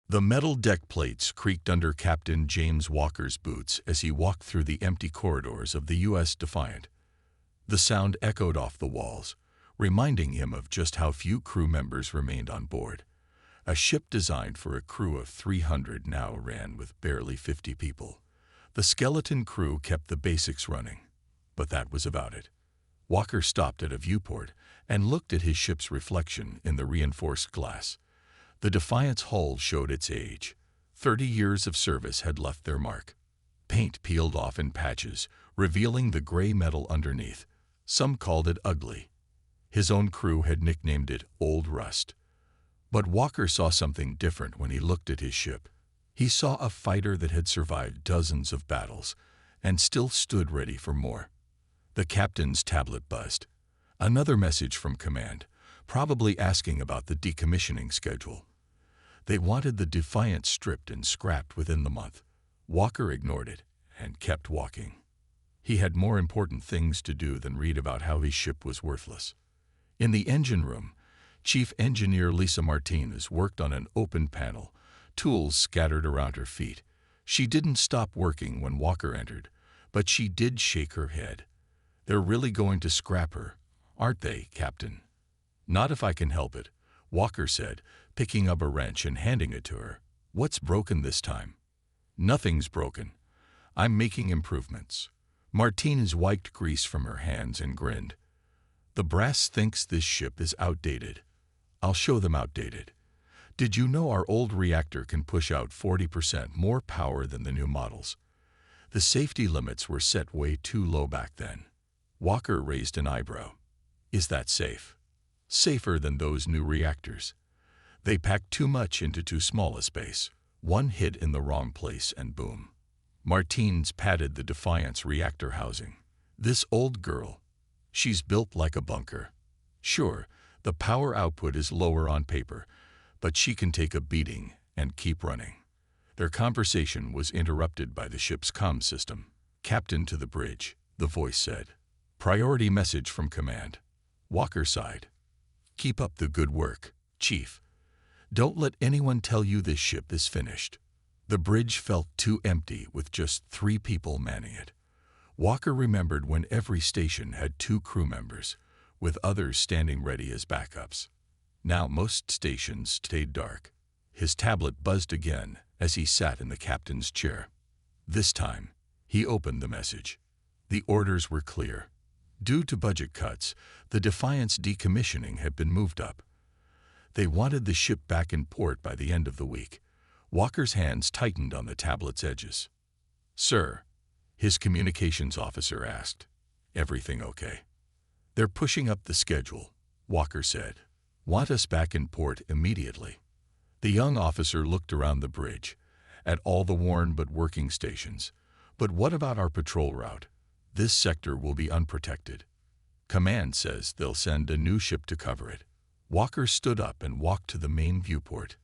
The metal deck plates creaked under Captain James Walker's boots as he walked through the empty corridors of the U.S. Defiant. The sound echoed off the walls, reminding him of just how few crew members remained on board. A ship designed for a crew of 300 now ran with barely 50 people. The skeleton crew kept the basics running, but that was about it. Walker stopped at a viewport and looked at his ship's reflection in the reinforced glass. The Defiant's hull showed its age. 30 years of service had left their mark. Paint peeled off in patches, revealing the gray metal underneath. Some called it ugly. His own crew had nicknamed it Old Rust. But Walker saw something different when he looked at his ship. He saw a fighter that had survived dozens of battles and still stood ready for more. The captain's tablet buzzed. Another message from command, probably asking about the decommissioning schedule. They wanted the Defiant stripped and scrapped within the month. Walker ignored it and kept walking. He had more important things to do than read about how his ship was worthless. In the engine room, Chief Engineer Lisa Martinez worked on an open panel, tools scattered around her feet. She didn't stop working when Walker entered, but she did shake her head. "They're really going to scrap her, aren't they, Captain?" "Not if I can help it," Walker said, picking up a wrench and handing it to her. "What's broken this time?" "Nothing's broken. I'm making improvements." Martinez wiped grease from her hands and grinned. "The brass thinks this ship is outdated. I'll show them outdated. Did you know our old reactor can push out 40% more power than the new models? The safety limits were set way too low back then." Walker raised an eyebrow. "Is that safe?" "Safer than those new reactors. They pack too much into too small a space. One hit in the wrong place and boom." Martinez patted the Defiant's reactor housing. "This old girl, she's built like a bunker. Sure, the power output is lower on paper, but she can take a beating and keep running." Their conversation was interrupted by the ship's comm system. "Captain to the bridge," the voice said. "Priority message from command." Walker sighed. "Keep up the good work, Chief. Don't let anyone tell you this ship is finished." The bridge felt too empty with just 3 people manning it. Walker remembered when every station had 2 crew members, with others standing ready as backups. Now most stations stayed dark. His tablet buzzed again as he sat in the captain's chair. This time, he opened the message. The orders were clear. Due to budget cuts, the Defiant's decommissioning had been moved up. They wanted the ship back in port by the end of the week. Walker's hands tightened on the tablet's edges. "Sir," his communications officer asked, "everything okay?" "They're pushing up the schedule," Walker said. "Want us back in port immediately." The young officer looked around the bridge, at all the worn but working stations. "But what about our patrol route? This sector will be unprotected. Command says they'll send a new ship to cover it." Walker stood up and walked to the main viewport.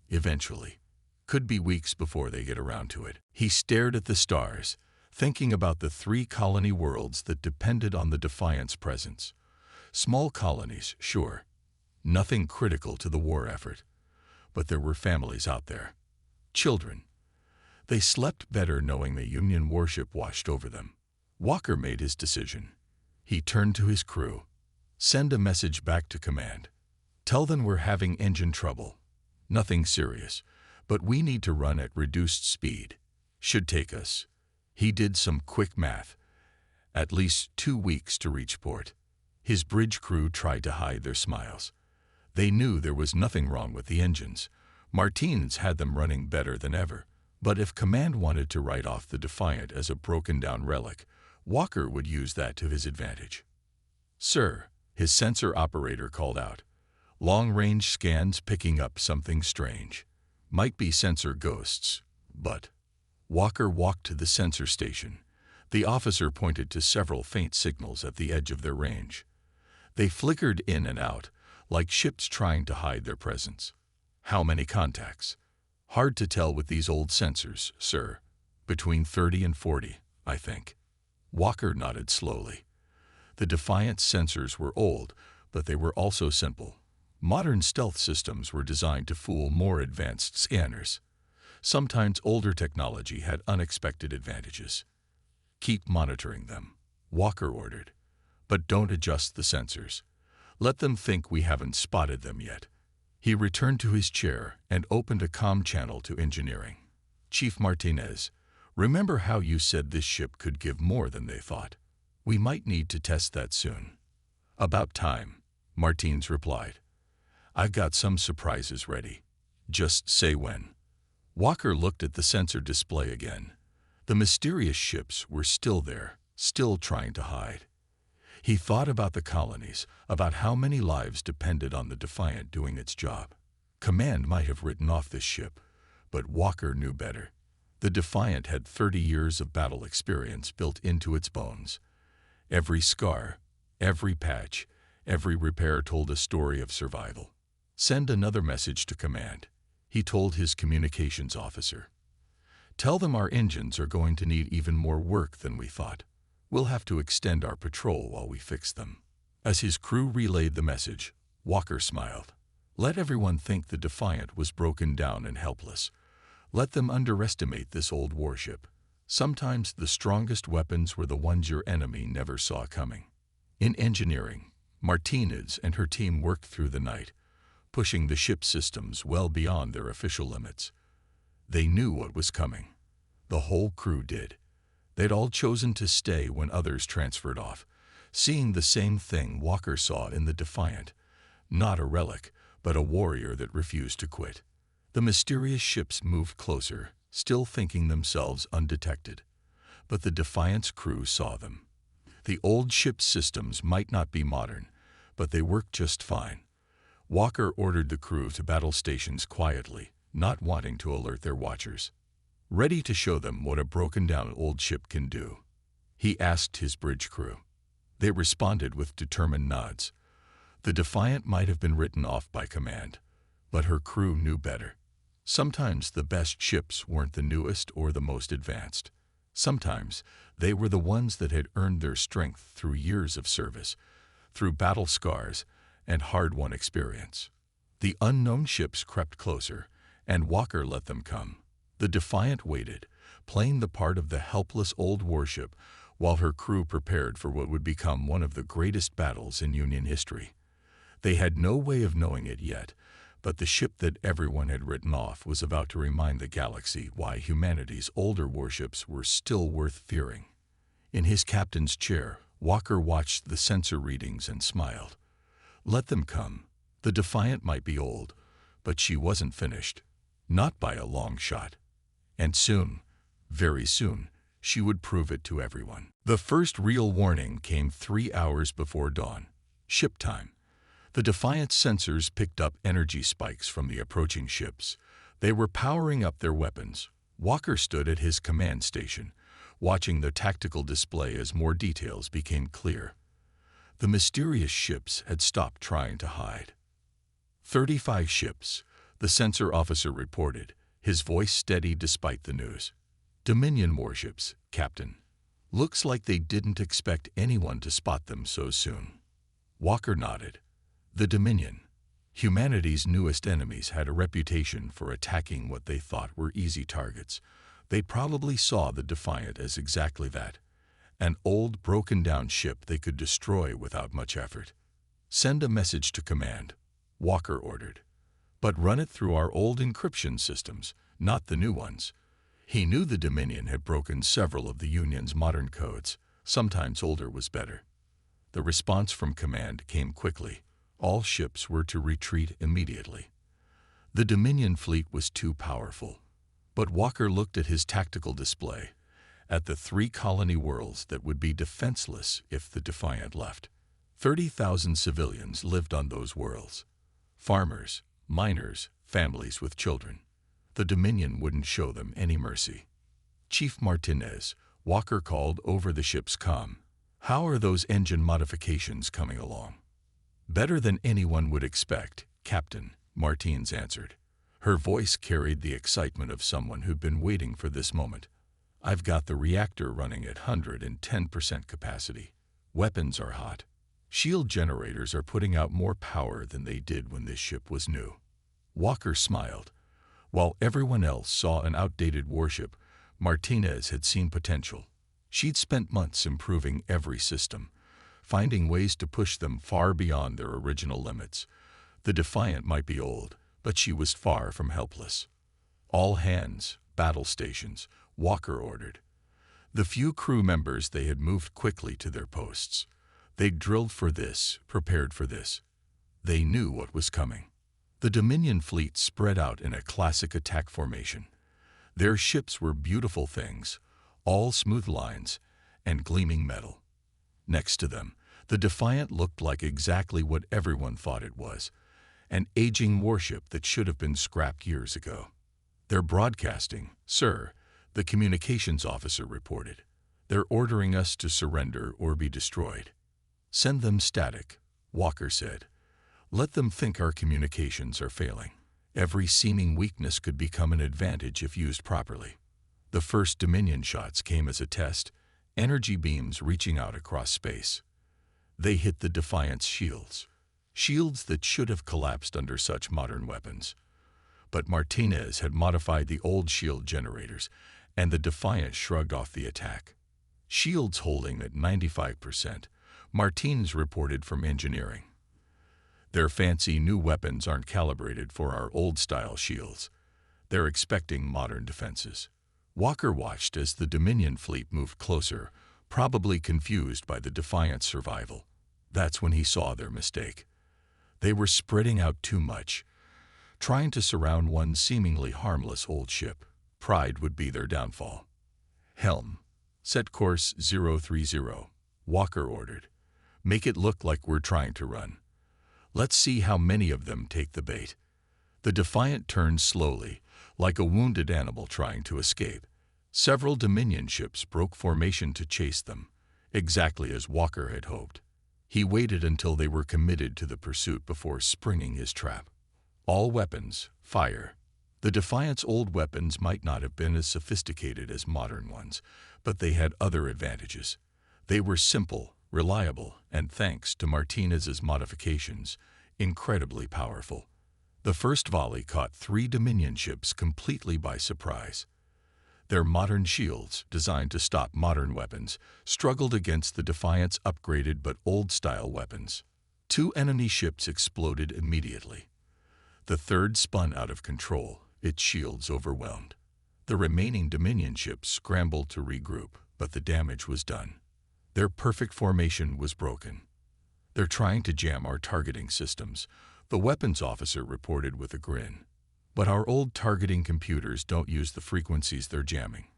"Eventually. Could be weeks before they get around to it." He stared at the stars, thinking about the 3 colony worlds that depended on the Defiant's presence. Small colonies, sure. Nothing critical to the war effort. But there were families out there. Children. They slept better knowing the Union warship washed over them. Walker made his decision. He turned to his crew. "Send a message back to command. Tell them we're having engine trouble. Nothing serious, but we need to run at reduced speed. Should take us." He did some quick math. At least 2 weeks to reach port. His bridge crew tried to hide their smiles. They knew there was nothing wrong with the engines. Martinez had them running better than ever. But if command wanted to write off the Defiant as a broken-down relic, Walker would use that to his advantage. "Sir," his sensor operator called out. "Long-range scans picking up something strange. Might be sensor ghosts, but..." Walker walked to the sensor station. The officer pointed to several faint signals at the edge of their range. They flickered in and out, like ships trying to hide their presence. "How many contacts?" "Hard to tell with these old sensors, sir. Between 30 and 40, I think." Walker nodded slowly. The Defiant sensors were old, but they were also simple. Modern stealth systems were designed to fool more advanced scanners. Sometimes older technology had unexpected advantages. Keep monitoring them, Walker ordered. But don't adjust the sensors. Let them think we haven't spotted them yet. He returned to his chair and opened a comm channel to engineering. Chief Martinez, remember how you said this ship could give more than they thought? We might need to test that soon. About time, Martins replied. I've got some surprises ready. Just say when. Walker looked at the sensor display again. The mysterious ships were still there, still trying to hide. He thought about the colonies, about how many lives depended on the Defiant doing its job. Command might have written off this ship, but Walker knew better. The Defiant had 30 years of battle experience built into its bones. Every scar, every patch, every repair told a story of survival. Send another message to command, he told his communications officer. Tell them our engines are going to need even more work than we thought. We'll have to extend our patrol while we fix them. As his crew relayed the message, Walker smiled. Let everyone think the Defiant was broken down and helpless. Let them underestimate this old warship. Sometimes the strongest weapons were the ones your enemy never saw coming. In engineering, Martinez and her team worked through the night, pushing the ship systems well beyond their official limits. They knew what was coming. The whole crew did. They'd all chosen to stay when others transferred off, seeing the same thing Walker saw in the Defiant. Not a relic, but a warrior that refused to quit. The mysterious ships moved closer, still thinking themselves undetected. But the Defiant's crew saw them. The old ship systems might not be modern, but they worked just fine. Walker ordered the crew to battle stations quietly, not wanting to alert their watchers. Ready to show them what a broken-down old ship can do. He asked his bridge crew. They responded with determined nods. The Defiant might have been written off by command, but her crew knew better. Sometimes the best ships weren't the newest or the most advanced. Sometimes they were the ones that had earned their strength through years of service, through battle scars and hard-won experience. The unknown ships crept closer, and Walker let them come. The Defiant waited, playing the part of the helpless old warship while her crew prepared for what would become one of the greatest battles in Union history. They had no way of knowing it yet, but the ship that everyone had written off was about to remind the galaxy why humanity's older warships were still worth fearing. In his captain's chair, Walker watched the sensor readings and smiled. Let them come. The Defiant might be old, but she wasn't finished. Not by a long shot. And soon, very soon, she would prove it to everyone. The first real warning came 3 hours before dawn. Ship time. The Defiant's sensors picked up energy spikes from the approaching ships. They were powering up their weapons. Walker stood at his command station, watching the tactical display as more details became clear. The mysterious ships had stopped trying to hide. 35 ships, the sensor officer reported, his voice steady despite the news. Dominion warships, Captain. Looks like they didn't expect anyone to spot them so soon. Walker nodded. The Dominion, humanity's newest enemies, had a reputation for attacking what they thought were easy targets. They probably saw the Defiant as exactly that. An old, broken-down ship they could destroy without much effort. Send a message to command, Walker ordered. But run it through our old encryption systems, not the new ones. He knew the Dominion had broken several of the Union's modern codes. Sometimes older was better. The response from command came quickly. All ships were to retreat immediately. The Dominion fleet was too powerful. But Walker looked at his tactical display, at the 3 colony worlds that would be defenseless if the Defiant left. 30,000 civilians lived on those worlds. Farmers, miners, families with children. The Dominion wouldn't show them any mercy. Chief Martinez, Walker called over the ship's comm. How are those engine modifications coming along? Better than anyone would expect, Captain, Martins answered. Her voice carried the excitement of someone who'd been waiting for this moment. I've got the reactor running at 110% capacity. Weapons are hot. Shield generators are putting out more power than they did when this ship was new. Walker smiled. While everyone else saw an outdated warship, Martinez had seen potential. She'd spent months improving every system, finding ways to push them far beyond their original limits. The Defiant might be old, but she was far from helpless. All hands, battle stations, Walker ordered. The few crew members they had moved quickly to their posts. They'd drilled for this, prepared for this. They knew what was coming. The Dominion fleet spread out in a classic attack formation. Their ships were beautiful things, all smooth lines and gleaming metal. Next to them, the Defiant looked like exactly what everyone thought it was, an aging warship that should have been scrapped years ago. "They're broadcasting, sir," the communications officer reported. "They're ordering us to surrender or be destroyed." "Send them static," Walker said. "Let them think our communications are failing. Every seeming weakness could become an advantage if used properly." The first Dominion shots came as a test, energy beams reaching out across space. They hit the Defiant's shields that should have collapsed under such modern weapons. But Martinez had modified the old shield generators, and the Defiant shrugged off the attack. Shields holding at 95%, Martinez reported from engineering. "Their fancy new weapons aren't calibrated for our old-style shields. They're expecting modern defenses." Walker watched as the Dominion fleet moved closer, probably confused by the Defiant's survival. That's when he saw their mistake. They were spreading out too much, trying to surround one seemingly harmless old ship. Pride would be their downfall. "Helm, set course 030, Walker ordered. "Make it look like we're trying to run. Let's see how many of them take the bait." The Defiant turned slowly, like a wounded animal trying to escape. Several Dominion ships broke formation to chase them, exactly as Walker had hoped. He waited until they were committed to the pursuit before springing his trap. "All weapons, fire." The Defiant's old weapons might not have been as sophisticated as modern ones, but they had other advantages. They were simple, reliable, and thanks to Martinez's modifications, incredibly powerful. The first volley caught 3 Dominion ships completely by surprise. Their modern shields, designed to stop modern weapons, struggled against the Defiant's upgraded but old-style weapons. 2 enemy ships exploded immediately. The third spun out of control, its shields overwhelmed. The remaining Dominion ships scrambled to regroup, but the damage was done. Their perfect formation was broken. "They're trying to jam our targeting systems," the weapons officer reported with a grin. "But our old targeting computers don't use the frequencies they're jamming.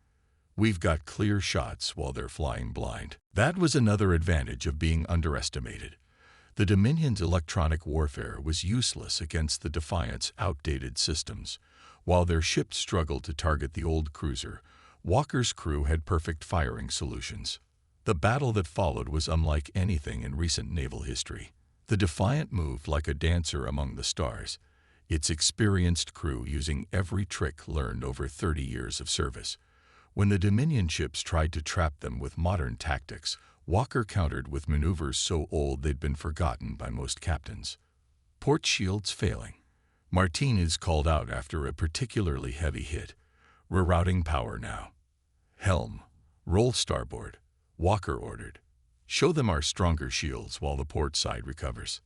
We've got clear shots while they're flying blind." That was another advantage of being underestimated. The Dominion's electronic warfare was useless against the Defiant's outdated systems. While their ships struggled to target the old cruiser, Walker's crew had perfect firing solutions. The battle that followed was unlike anything in recent naval history. The Defiant moved like a dancer among the stars, its experienced crew using every trick learned over 30 years of service. When the Dominion ships tried to trap them with modern tactics, Walker countered with maneuvers so old they'd been forgotten by most captains. Port shields failing. Martinez called out after a particularly heavy hit. "Rerouting power now." "Helm, roll starboard," Walker ordered. "Show them our stronger shields while the port side recovers."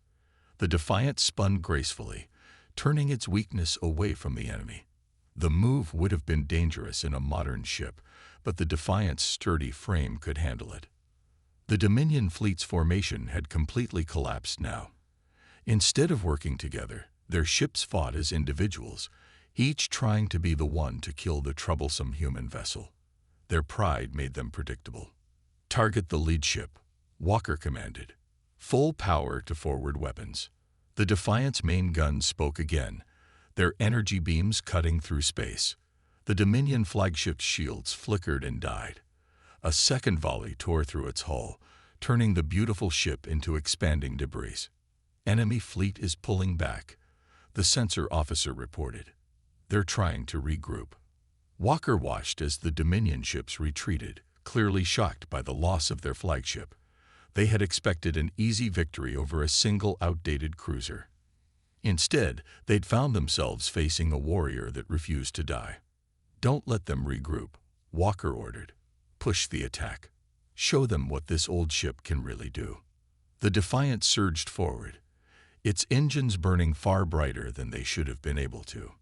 The Defiant spun gracefully, turning its weakness away from the enemy. The move would have been dangerous in a modern ship, but the Defiant's sturdy frame could handle it. The Dominion fleet's formation had completely collapsed now. Instead of working together, their ships fought as individuals, each trying to be the one to kill the troublesome human vessel. Their pride made them predictable. "Target the lead ship," Walker commanded. "Full power to forward weapons." The Defiant's main guns spoke again, their energy beams cutting through space. The Dominion flagship's shields flickered and died. A second volley tore through its hull, turning the beautiful ship into expanding debris. "Enemy fleet is pulling back," the sensor officer reported. "They're trying to regroup." Walker watched as the Dominion ships retreated, clearly shocked by the loss of their flagship. They had expected an easy victory over a single outdated cruiser. Instead, they'd found themselves facing a warrior that refused to die. "Don't let them regroup," Walker ordered. "Push the attack. Show them what this old ship can really do." The Defiant surged forward, its engines burning far brighter than they should have been able to.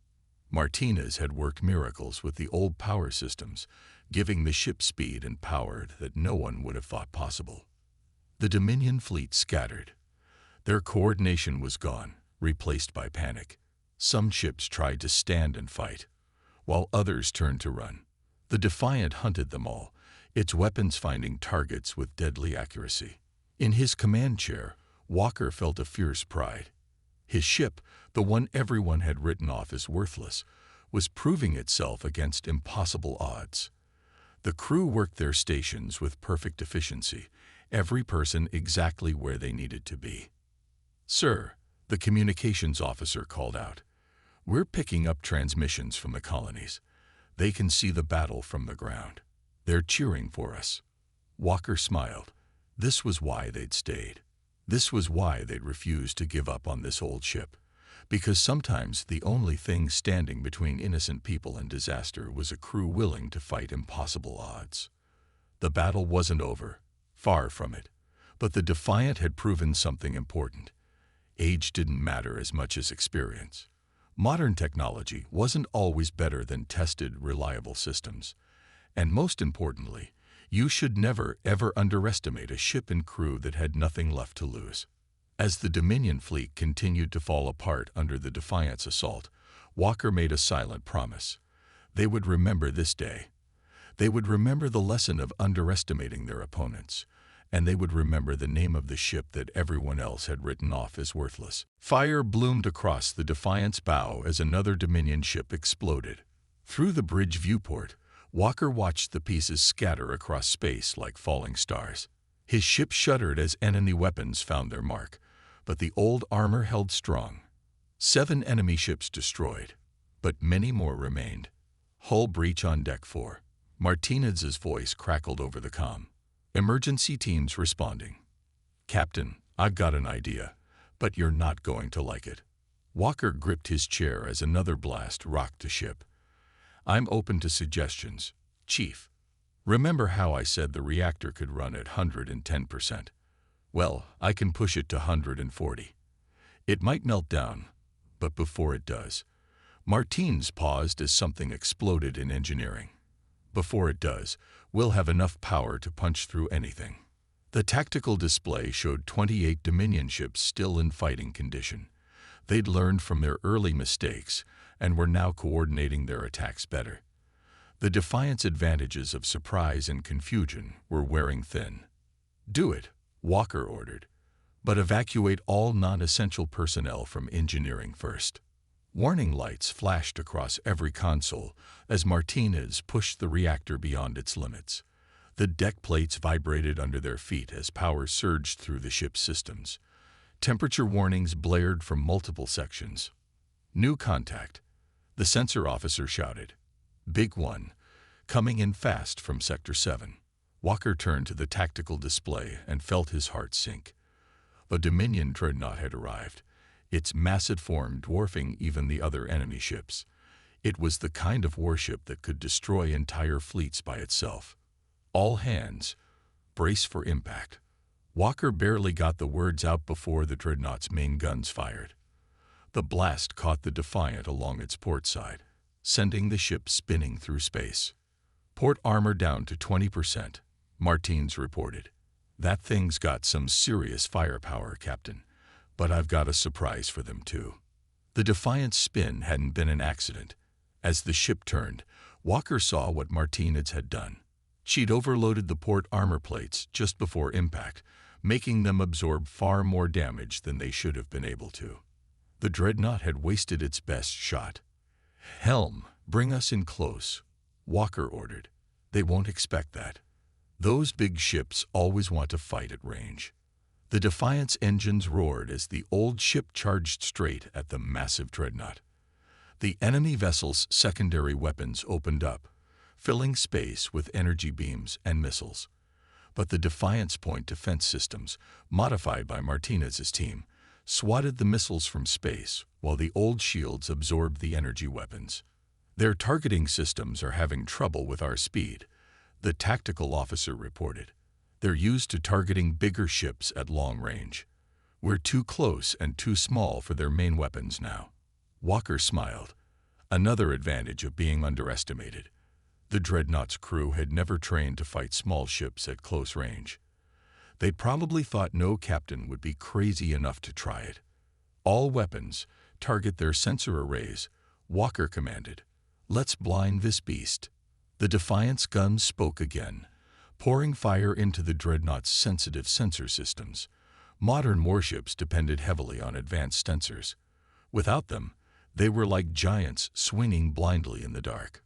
Martinez had worked miracles with the old power systems, giving the ship speed and power that no one would have thought possible. The Dominion fleet scattered. Their coordination was gone, replaced by panic. Some ships tried to stand and fight, while others turned to run. The Defiant hunted them all, its weapons finding targets with deadly accuracy. In his command chair, Walker felt a fierce pride. His ship, the one everyone had written off as worthless, was proving itself against impossible odds. The crew worked their stations with perfect efficiency, every person exactly where they needed to be. "Sir," the communications officer called out, "we're picking up transmissions from the colonies. They can see the battle from the ground. They're cheering for us." Walker smiled. This was why they'd stayed. This was why they'd refused to give up on this old ship. Because sometimes the only thing standing between innocent people and disaster was a crew willing to fight impossible odds. The battle wasn't over, far from it, but the Defiant had proven something important. Age didn't matter as much as experience. Modern technology wasn't always better than tested, reliable systems. And most importantly, you should never, ever underestimate a ship and crew that had nothing left to lose. As the Dominion fleet continued to fall apart under the Defiant's assault, Walker made a silent promise. They would remember this day. They would remember the lesson of underestimating their opponents, and they would remember the name of the ship that everyone else had written off as worthless. Fire bloomed across the Defiant's bow as another Dominion ship exploded. Through the bridge viewport, Walker watched the pieces scatter across space like falling stars. His ship shuddered as enemy weapons found their mark, but the old armor held strong. 7 enemy ships destroyed, but many more remained. Hull breach on Deck 4. Martinez's voice crackled over the comm. "Emergency teams responding." "Captain, I've got an idea, but you're not going to like it." Walker gripped his chair as another blast rocked the ship. "I'm open to suggestions, Chief. Remember how I said the reactor could run at 110%? Well, I can push it to 140. It might melt down, but before it does..." Martinez paused as something exploded in engineering. "Before it does, we'll have enough power to punch through anything." The tactical display showed 28 Dominion ships still in fighting condition. They'd learned from their early mistakes and were now coordinating their attacks better. The Defiant's advantages of surprise and confusion were wearing thin. "Do it," Walker ordered, "but evacuate all non-essential personnel from engineering first." Warning lights flashed across every console as Martinez pushed the reactor beyond its limits. The deck plates vibrated under their feet as power surged through the ship's systems. Temperature warnings blared from multiple sections. "New contact," the sensor officer shouted. "Big one, coming in fast from Sector 7. Walker turned to the tactical display and felt his heart sink. A Dominion dreadnought had arrived, its massive form dwarfing even the other enemy ships. It was the kind of warship that could destroy entire fleets by itself. "All hands, brace for impact." Walker barely got the words out before the dreadnought's main guns fired. The blast caught the Defiant along its port side, sending the ship spinning through space. "Port armor down to 20%, Martinez reported. "That thing's got some serious firepower, Captain, but I've got a surprise for them too." The Defiant's spin hadn't been an accident. As the ship turned, Walker saw what Martinez had done. She'd overloaded the port armor plates just before impact, making them absorb far more damage than they should have been able to. The dreadnought had wasted its best shot. "Helm, bring us in close," Walker ordered. "They won't expect that. Those big ships always want to fight at range." The Defiant's engines roared as the old ship charged straight at the massive dreadnought. The enemy vessel's secondary weapons opened up, filling space with energy beams and missiles. But the Defiant's point defense systems, modified by Martinez's team, swatted the missiles from space while the old shields absorbed the energy weapons. "Their targeting systems are having trouble with our speed," the tactical officer reported. "They're used to targeting bigger ships at long range. We're too close and too small for their main weapons now." Walker smiled. Another advantage of being underestimated. The Dreadnought's crew had never trained to fight small ships at close range. They'd probably thought no captain would be crazy enough to try it. "All weapons, target their sensor arrays," Walker commanded. "Let's blind this beast." The Defiant's guns spoke again, pouring fire into the Dreadnought's sensitive sensor systems. Modern warships depended heavily on advanced sensors. Without them, they were like giants swinging blindly in the dark.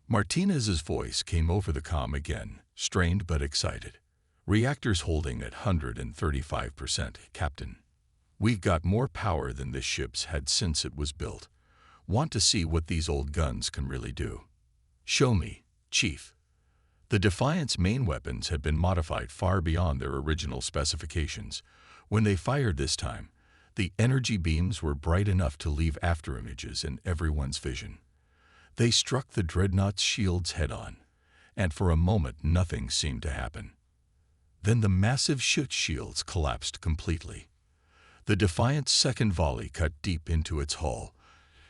Martinez's voice came over the comm again, strained but excited. "Reactors holding at 135%, Captain. We've got more power than this ship's had since it was built. Want to see what these old guns can really do?" "Show me, Chief." The Defiant's main weapons had been modified far beyond their original specifications. When they fired this time, the energy beams were bright enough to leave afterimages in everyone's vision. They struck the Dreadnought's shields head-on, and for a moment nothing seemed to happen. Then the massive ship's shields collapsed completely. The Defiant's second volley cut deep into its hull,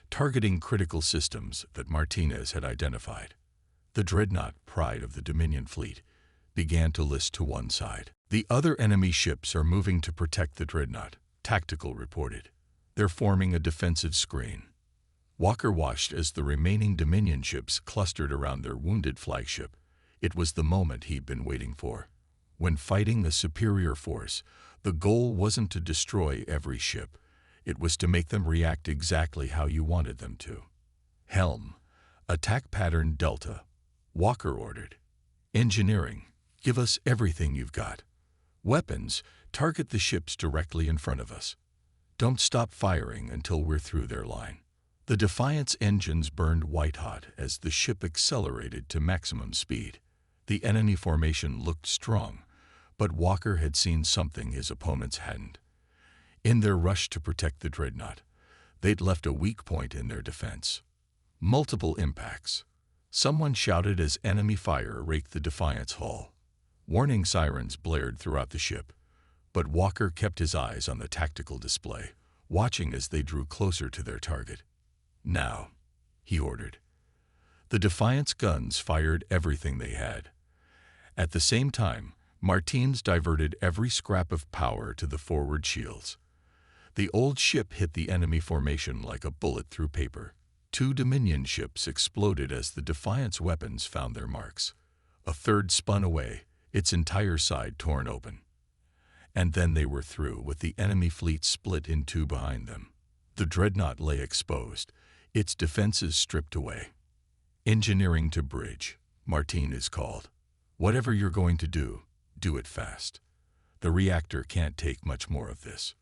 targeting critical systems that Martinez had identified. The Dreadnought, pride of the Dominion fleet, began to list to one side. "The other enemy ships are moving to protect the Dreadnought," Tactical reported. "They're forming a defensive screen." Walker watched as the remaining Dominion ships clustered around their wounded flagship. It was the moment he'd been waiting for. When fighting a superior force, the goal wasn't to destroy every ship. It was to make them react exactly how you wanted them to. "Helm, attack pattern Delta," Walker ordered. "Engineering, give us everything you've got. Weapons, target the ships directly in front of us. Don't stop firing until we're through their line." The Defiant's engines burned white-hot as the ship accelerated to maximum speed. The enemy formation looked strong, but Walker had seen something his opponents hadn't. In their rush to protect the Dreadnought, they'd left a weak point in their defense. Multiple impacts. Someone shouted as enemy fire raked the Defiant's hull. Warning sirens blared throughout the ship, but Walker kept his eyes on the tactical display, watching as they drew closer to their target. "Now," he ordered. The Defiant's guns fired everything they had. At the same time, Martinez diverted every scrap of power to the forward shields. The old ship hit the enemy formation like a bullet through paper. 2 Dominion ships exploded as the Defiant's weapons found their marks. A third spun away, its entire side torn open. And then they were through, with the enemy fleet split in 2 behind them. The Dreadnought lay exposed, its defenses stripped away. "Engineering to bridge," Martinez called. "Whatever you're going to do it fast. The reactor can't take much more of this."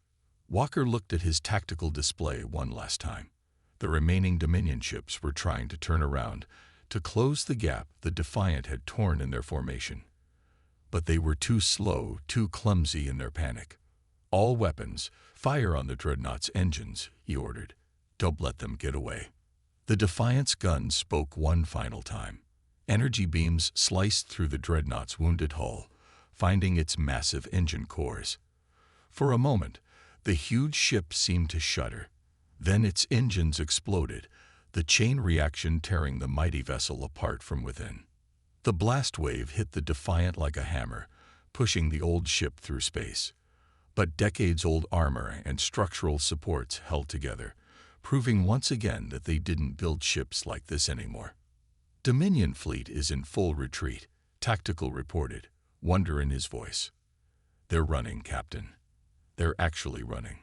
Walker looked at his tactical display one last time. The remaining Dominion ships were trying to turn around to close the gap the Defiant had torn in their formation. But they were too slow, too clumsy in their panic. "All weapons, fire on the Dreadnought's engines," he ordered. "Don't let them get away." The Defiant's guns spoke one final time. Energy beams sliced through the Dreadnought's wounded hull, finding its massive engine cores. For a moment, the huge ship seemed to shudder. Then its engines exploded, the chain reaction tearing the mighty vessel apart from within. The blast wave hit the Defiant like a hammer, pushing the old ship through space. But decades-old armor and structural supports held together, proving once again that they didn't build ships like this anymore. "Dominion fleet is in full retreat," Tactical reported, wonder in his voice. "They're running, Captain. They're actually running."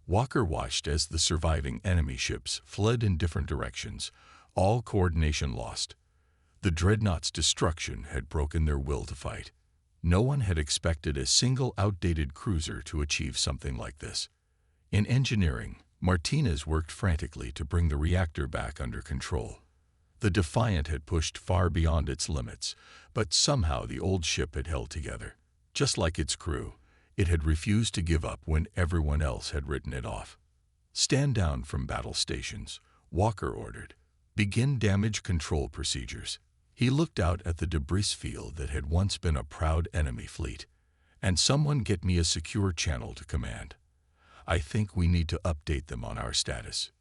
Walker watched as the surviving enemy ships fled in different directions, all coordination lost. The Dreadnought's destruction had broken their will to fight. No one had expected a single outdated cruiser to achieve something like this. In engineering, Martinez worked frantically to bring the reactor back under control. The Defiant had pushed far beyond its limits, but somehow the old ship had held together. Just like its crew, it had refused to give up when everyone else had written it off. "Stand down from battle stations," Walker ordered. "Begin damage control procedures." He looked out at the debris field that had once been a proud enemy fleet. "And someone get me a secure channel to command. I think we need to update them on our status."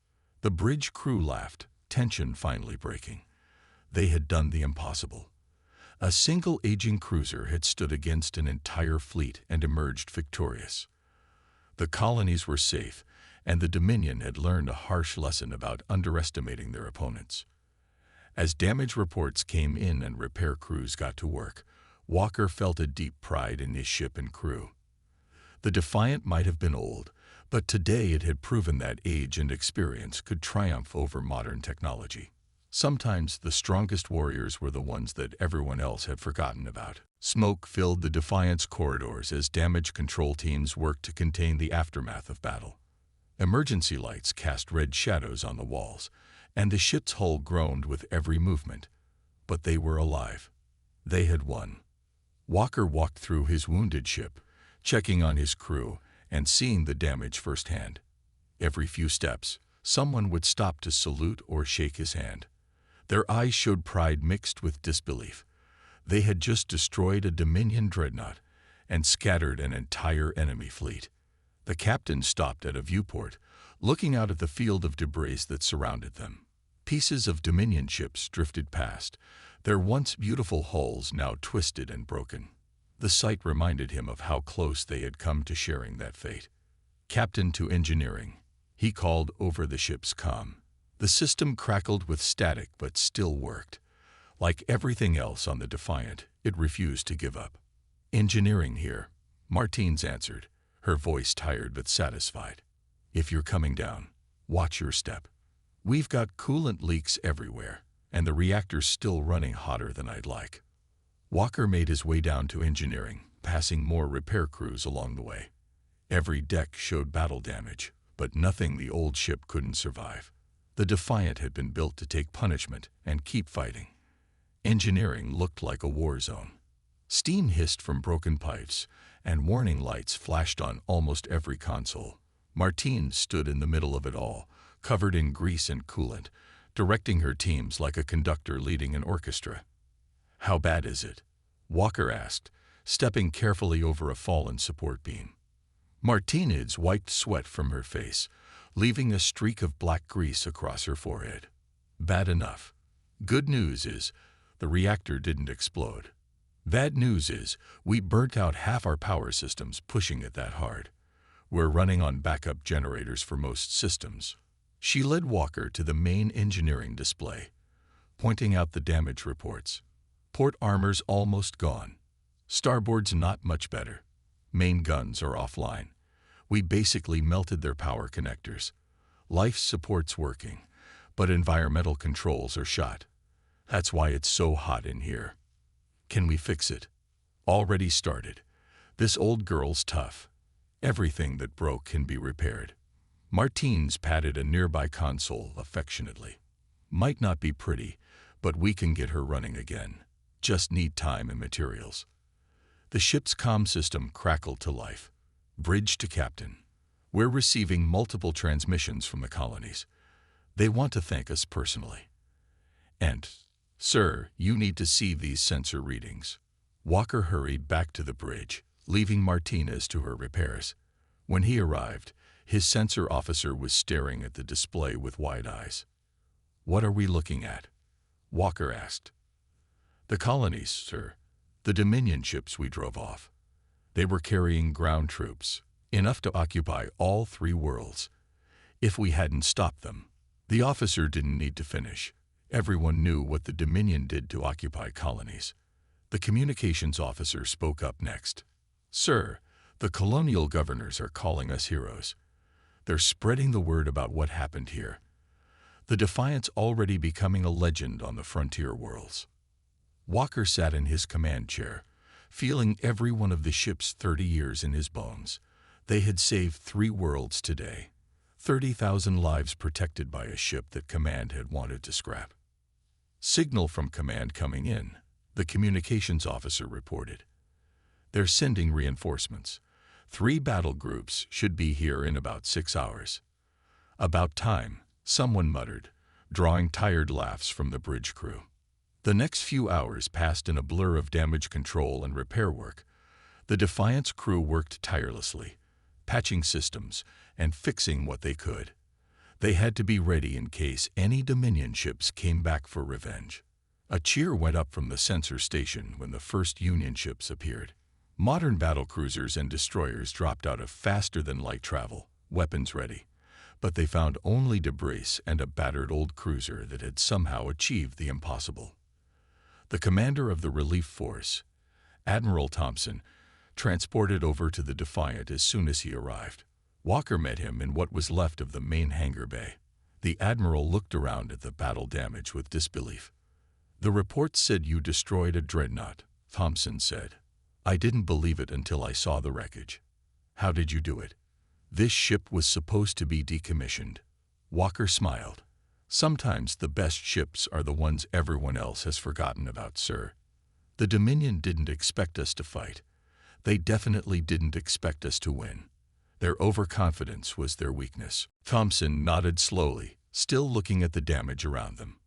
The bridge crew laughed, tension finally breaking. They had done the impossible. A single aging cruiser had stood against an entire fleet and emerged victorious. The colonies were safe, and the Dominion had learned a harsh lesson about underestimating their opponents. As damage reports came in and repair crews got to work, Walker felt a deep pride in his ship and crew. The Defiant might have been old, but today it had proven that age and experience could triumph over modern technology. Sometimes the strongest warriors were the ones that everyone else had forgotten about. Smoke filled the Defiant's corridors as damage control teams worked to contain the aftermath of battle. Emergency lights cast red shadows on the walls, and the ship's hull groaned with every movement. But they were alive. They had won. Walker walked through his wounded ship, checking on his crew and seeing the damage firsthand. Every few steps, someone would stop to salute or shake his hand. Their eyes showed pride mixed with disbelief. They had just destroyed a Dominion dreadnought and scattered an entire enemy fleet. The captain stopped at a viewport, looking out at the field of debris that surrounded them. Pieces of Dominion ships drifted past, their once beautiful hulls now twisted and broken. The sight reminded him of how close they had come to sharing that fate. "Captain to engineering," he called over the ship's comm. The system crackled with static but still worked. Like everything else on the Defiant, it refused to give up. "Engineering here," Martines answered, her voice tired but satisfied. "If you're coming down, watch your step. We've got coolant leaks everywhere, and the reactor's still running hotter than I'd like." Walker made his way down to engineering, passing more repair crews along the way. Every deck showed battle damage, but nothing the old ship couldn't survive. The Defiant had been built to take punishment and keep fighting. Engineering looked like a war zone. Steam hissed from broken pipes, and warning lights flashed on almost every console. Martine stood in the middle of it all, covered in grease and coolant, directing her teams like a conductor leading an orchestra. "How bad is it?" Walker asked, stepping carefully over a fallen support beam. Martinez wiped sweat from her face, leaving a streak of black grease across her forehead. "Bad enough. Good news is, the reactor didn't explode. Bad news is, we burnt out half our power systems pushing it that hard. We're running on backup generators for most systems." She led Walker to the main engineering display, pointing out the damage reports. "Port armor's almost gone. Starboard's not much better. Main guns are offline. We basically melted their power connectors. Life support's working, but environmental controls are shot. That's why it's so hot in here. Can we fix it?" "Already started. This old girl's tough. Everything that broke can be repaired." Martines patted a nearby console affectionately. "Might not be pretty, but we can get her running again. Just need time and materials." The ship's comm system crackled to life. "Bridge to captain. We're receiving multiple transmissions from the colonies. They want to thank us personally. And, sir, you need to see these sensor readings." Walker hurried back to the bridge, leaving Martinez to her repairs. When he arrived, his sensor officer was staring at the display with wide eyes. "What are we looking at?" Walker asked. "The colonies, sir. The Dominion ships we drove off. They were carrying ground troops, enough to occupy all 3 worlds. If we hadn't stopped them." The officer didn't need to finish. Everyone knew what the Dominion did to occupy colonies. The communications officer spoke up next. "Sir, the colonial governors are calling us heroes. They're spreading the word about what happened here. The Defiant's already becoming a legend on the frontier worlds." Walker sat in his command chair, feeling every one of the ship's 30 years in his bones. They had saved 3 worlds today. 30,000 lives protected by a ship that Command had wanted to scrap. "Signal from Command coming in," the communications officer reported. They're sending reinforcements. 3 battle groups should be here in about 6 hours. About time, someone muttered, drawing tired laughs from the bridge crew. The next few hours passed in a blur of damage control and repair work. The Defiant's crew worked tirelessly, patching systems and fixing what they could. They had to be ready in case any Dominion ships came back for revenge. A cheer went up from the sensor station when the first Union ships appeared. Modern battlecruisers and destroyers dropped out of faster-than-light travel, weapons ready. But they found only debris and a battered old cruiser that had somehow achieved the impossible. The commander of the relief force, Admiral Thompson, transported over to the Defiant as soon as he arrived. Walker met him in what was left of the main hangar bay. The Admiral looked around at the battle damage with disbelief. "The report said you destroyed a dreadnought," Thompson said. "I didn't believe it until I saw the wreckage." "How did you do it?" "This ship was supposed to be decommissioned." Walker smiled. "Sometimes the best ships are the ones everyone else has forgotten about, sir. The Dominion didn't expect us to fight. They definitely didn't expect us to win. Their overconfidence was their weakness." Thompson nodded slowly, still looking at the damage around them.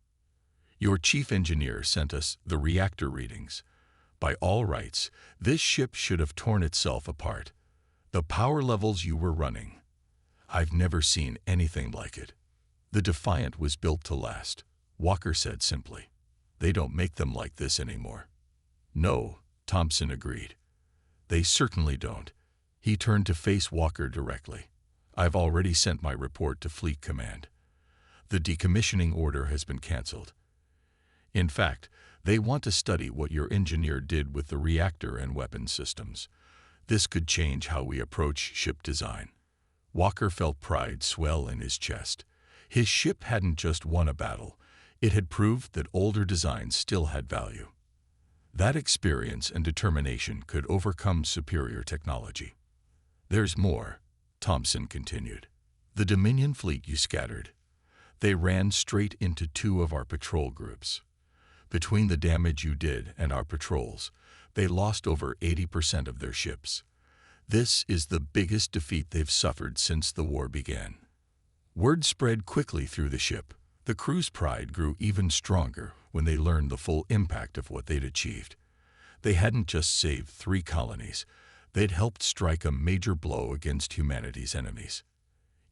"Your chief engineer sent us the reactor readings. By all rights, this ship should have torn itself apart. The power levels you were running, I've never seen anything like it." "The Defiant was built to last," Walker said simply. "They don't make them like this anymore." "No," Thompson agreed. "They certainly don't." He turned to face Walker directly. "I've already sent my report to Fleet Command. The decommissioning order has been canceled. In fact, they want to study what your engineer did with the reactor and weapon systems. This could change how we approach ship design." Walker felt pride swell in his chest. His ship hadn't just won a battle. It had proved that older designs still had value. That experience and determination could overcome superior technology. "There's more," Thompson continued. "The Dominion fleet you scattered. They ran straight into 2 of our patrol groups. Between the damage you did and our patrols, they lost over 80% of their ships. This is the biggest defeat they've suffered since the war began." Word spread quickly through the ship. The crew's pride grew even stronger when they learned the full impact of what they'd achieved. They hadn't just saved 3 colonies. They'd helped strike a major blow against humanity's enemies.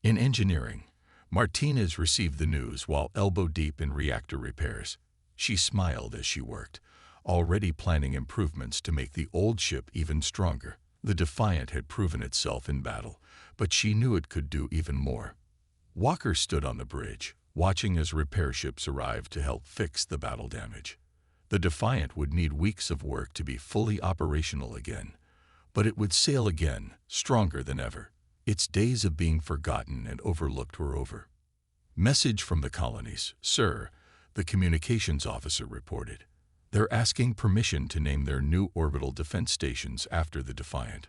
In engineering, Martinez received the news while elbow-deep in reactor repairs. She smiled as she worked, already planning improvements to make the old ship even stronger. The Defiant had proven itself in battle, but she knew it could do even more. Walker stood on the bridge, watching as repair ships arrived to help fix the battle damage. The Defiant would need weeks of work to be fully operational again, but it would sail again, stronger than ever. Its days of being forgotten and overlooked were over. "Message from the colonies, sir," the communications officer reported. "They're asking permission to name their new orbital defense stations after the Defiant."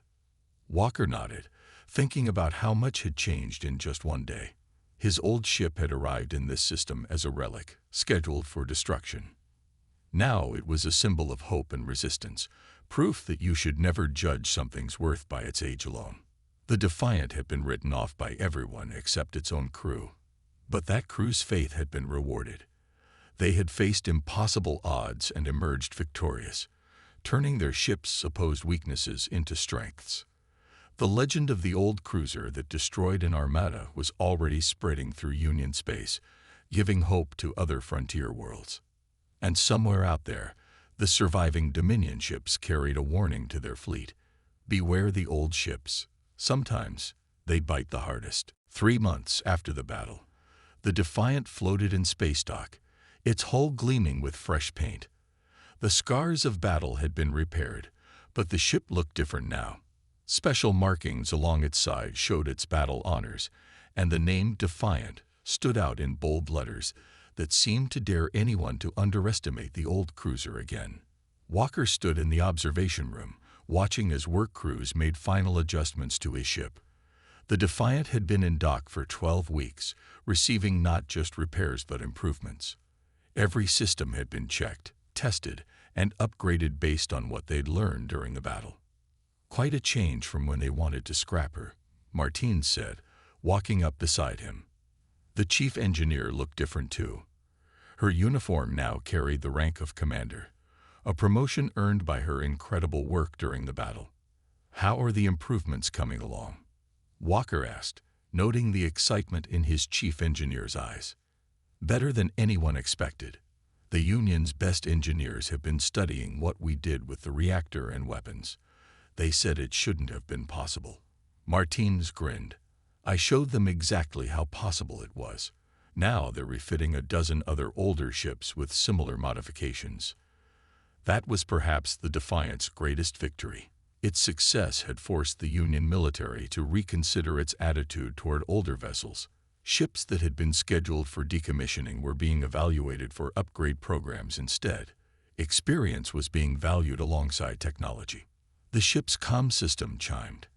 Walker nodded, thinking about how much had changed in just one day. His old ship had arrived in this system as a relic, scheduled for destruction. Now it was a symbol of hope and resistance, proof that you should never judge something's worth by its age alone. The Defiant had been written off by everyone except its own crew. But that crew's faith had been rewarded. They had faced impossible odds and emerged victorious, turning their ship's supposed weaknesses into strengths. The legend of the old cruiser that destroyed an Armada was already spreading through Union space, giving hope to other frontier worlds. And somewhere out there, the surviving Dominion ships carried a warning to their fleet. Beware the old ships. Sometimes they bite the hardest. 3 months after the battle, the Defiant floated in space dock, its hull gleaming with fresh paint. The scars of battle had been repaired, but the ship looked different now. Special markings along its side showed its battle honors, and the name Defiant stood out in bold letters that seemed to dare anyone to underestimate the old cruiser again. Walker stood in the observation room, watching as work crews made final adjustments to his ship. The Defiant had been in dock for 12 weeks, receiving not just repairs but improvements. Every system had been checked, tested, and upgraded based on what they'd learned during the battle. Quite a change from when they wanted to scrap her, Martine said, walking up beside him. The chief engineer looked different too. Her uniform now carried the rank of commander, a promotion earned by her incredible work during the battle. "How are the improvements coming along?" Walker asked, noting the excitement in his chief engineer's eyes. "Better than anyone expected. The Union's best engineers have been studying what we did with the reactor and weapons. They said it shouldn't have been possible." Martins grinned. "I showed them exactly how possible it was. Now they're refitting a dozen other older ships with similar modifications." That was perhaps the Defiant's greatest victory. Its success had forced the Union military to reconsider its attitude toward older vessels. Ships that had been scheduled for decommissioning were being evaluated for upgrade programs instead. Experience was being valued alongside technology. The ship's comm system chimed.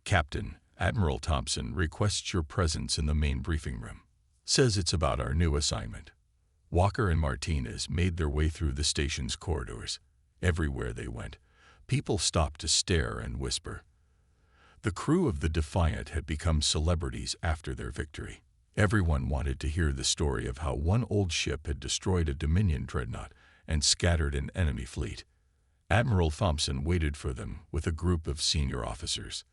"Captain, Admiral Thompson requests your presence in the main briefing room. Says it's about our new assignment." Walker and Martinez made their way through the station's corridors. Everywhere they went, people stopped to stare and whisper. The crew of the Defiant had become celebrities after their victory. Everyone wanted to hear the story of how one old ship had destroyed a Dominion dreadnought and scattered an enemy fleet. Admiral Thompson waited for them with a group of senior officers.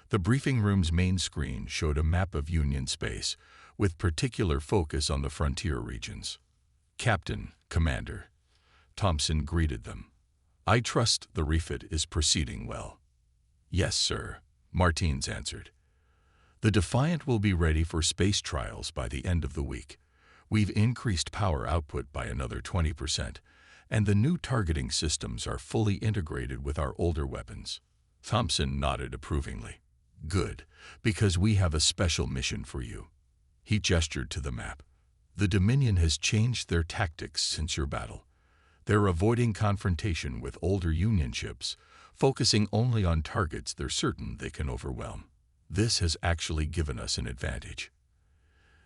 The briefing room's main screen showed a map of Union space, with particular focus on the frontier regions. "Captain, Commander," Thompson greeted them. "I trust the refit is proceeding well." "Yes, sir," Martins answered. "The Defiant will be ready for space trials by the end of the week. We've increased power output by another 20%, and the new targeting systems are fully integrated with our older weapons." Thompson nodded approvingly. "Good, because we have a special mission for you." He gestured to the map. "The Dominion has changed their tactics since your battle. They're avoiding confrontation with older Union ships, focusing only on targets they're certain they can overwhelm. This has actually given us an advantage."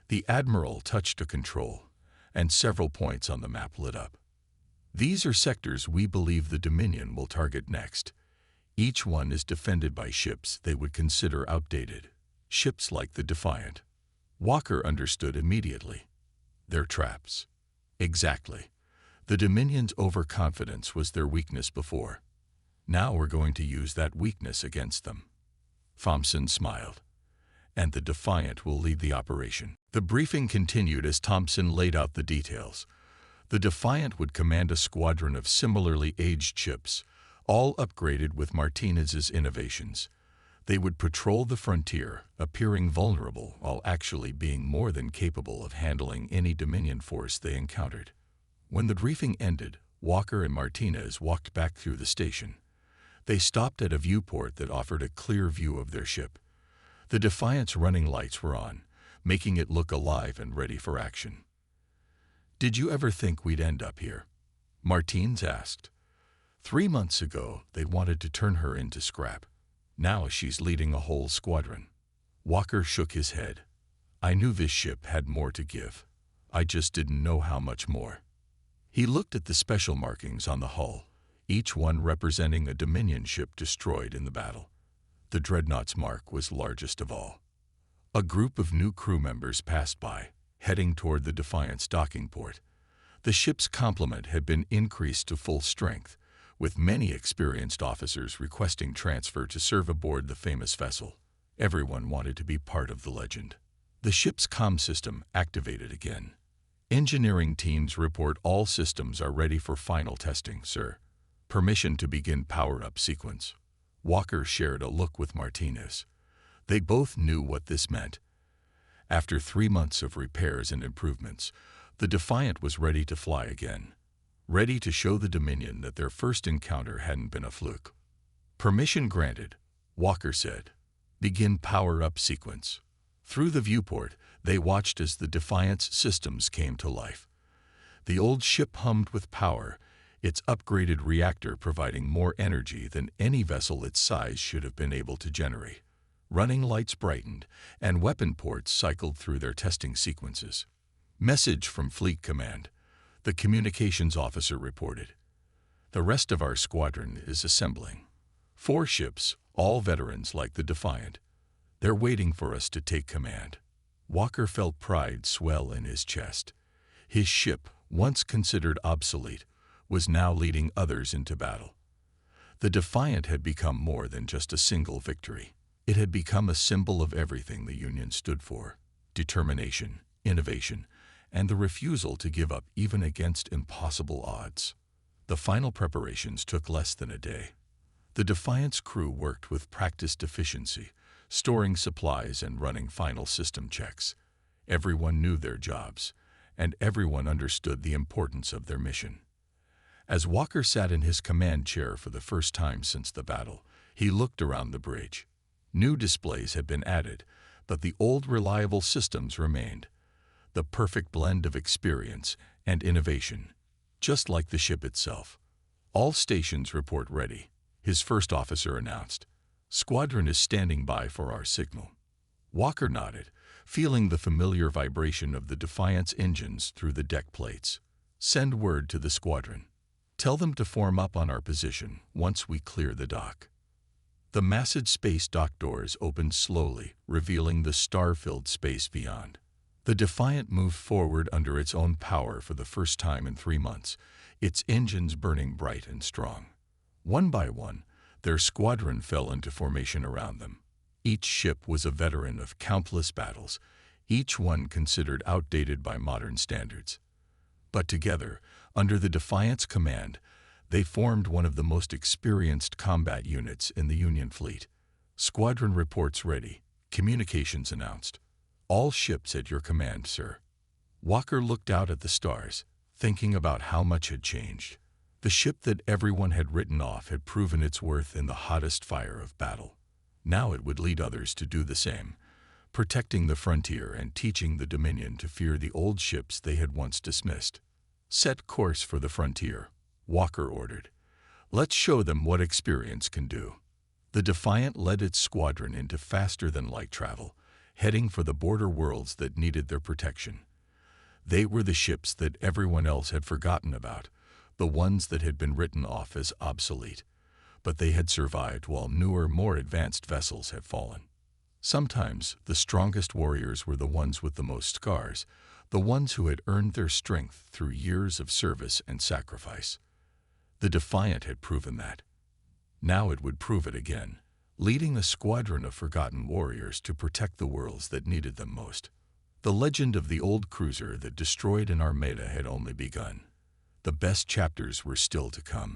The Admiral touched a control, and several points on the map lit up. "These are sectors we believe the Dominion will target next. Each one is defended by ships they would consider outdated. Ships like the Defiant." Walker understood immediately. "They're traps." "Exactly. The Dominion's overconfidence was their weakness before. Now we're going to use that weakness against them." Thompson smiled. "And the Defiant will lead the operation." The briefing continued as Thompson laid out the details. The Defiant would command a squadron of similarly aged ships, all upgraded with Martinez's innovations. They would patrol the frontier, appearing vulnerable while actually being more than capable of handling any Dominion force they encountered. When the briefing ended, Walker and Martinez walked back through the station. They stopped at a viewport that offered a clear view of their ship. The Defiant's running lights were on, making it look alive and ready for action. "Did you ever think we'd end up here?" Martins asked. 3 months ago, they wanted to turn her into scrap. Now she's leading a whole squadron." Walker shook his head. "I knew this ship had more to give. I just didn't know how much more." He looked at the special markings on the hull, each one representing a Dominion ship destroyed in the battle. The Dreadnought's mark was largest of all. A group of new crew members passed by, heading toward the Defiant's docking port. The ship's complement had been increased to full strength, with many experienced officers requesting transfer to serve aboard the famous vessel. Everyone wanted to be part of the legend. The ship's comm system activated again. "Engineering teams report all systems are ready for final testing, sir. Permission to begin power-up sequence." Walker shared a look with Martinez. They both knew what this meant. After 3 months of repairs and improvements, the Defiant was ready to fly again, ready to show the Dominion that their first encounter hadn't been a fluke. "Permission granted," Walker said. "Begin power-up sequence." Through the viewport, they watched as the Defiant's systems came to life. The old ship hummed with power, its upgraded reactor providing more energy than any vessel its size should have been able to generate. Running lights brightened, and weapon ports cycled through their testing sequences. "Message from Fleet Command," the communications officer reported. "The rest of our squadron is assembling. 4 ships, all veterans like the Defiant. They're waiting for us to take command. Walker felt pride swell in his chest. His ship, once considered obsolete, was now leading others into battle. The Defiant had become more than just a single victory. It had become a symbol of everything the Union stood for: determination, innovation, and the refusal to give up even against impossible odds. The final preparations took less than a day. The Defiant's crew worked with practiced efficiency, storing supplies and running final system checks. Everyone knew their jobs, and everyone understood the importance of their mission. As Walker sat in his command chair for the first time since the battle, he looked around the bridge. New displays had been added, but the old reliable systems remained. The perfect blend of experience and innovation, just like the ship itself. All stations report ready, his first officer announced. Squadron is standing by for our signal. Walker nodded, feeling the familiar vibration of the Defiant's engines through the deck plates. Send word to the squadron. Tell them to form up on our position once we clear the dock. The massive space dock doors opened slowly, revealing the star-filled space beyond. The Defiant moved forward under its own power for the first time in 3 months, its engines burning bright and strong. One by one, their squadron fell into formation around them. Each ship was a veteran of countless battles, each one considered outdated by modern standards. But together, under the Defiant's command, they formed one of the most experienced combat units in the Union fleet. Squadron reports ready, communications announced. All ships at your command, sir. Walker looked out at the stars, thinking about how much had changed. The ship that everyone had written off had proven its worth in the hottest fire of battle. Now it would lead others to do the same, protecting the frontier and teaching the Dominion to fear the old ships they had once dismissed. Set course for the frontier, Walker ordered. Let's show them what experience can do. The Defiant led its squadron into faster-than-light travel, heading for the border worlds that needed their protection. They were the ships that everyone else had forgotten about, the ones that had been written off as obsolete. But they had survived while newer, more advanced vessels had fallen. Sometimes the strongest warriors were the ones with the most scars, the ones who had earned their strength through years of service and sacrifice. The Defiant had proven that. Now it would prove it again, leading a squadron of forgotten warriors to protect the worlds that needed them most. The legend of the old cruiser that destroyed an Armada had only begun. The best chapters were still to come.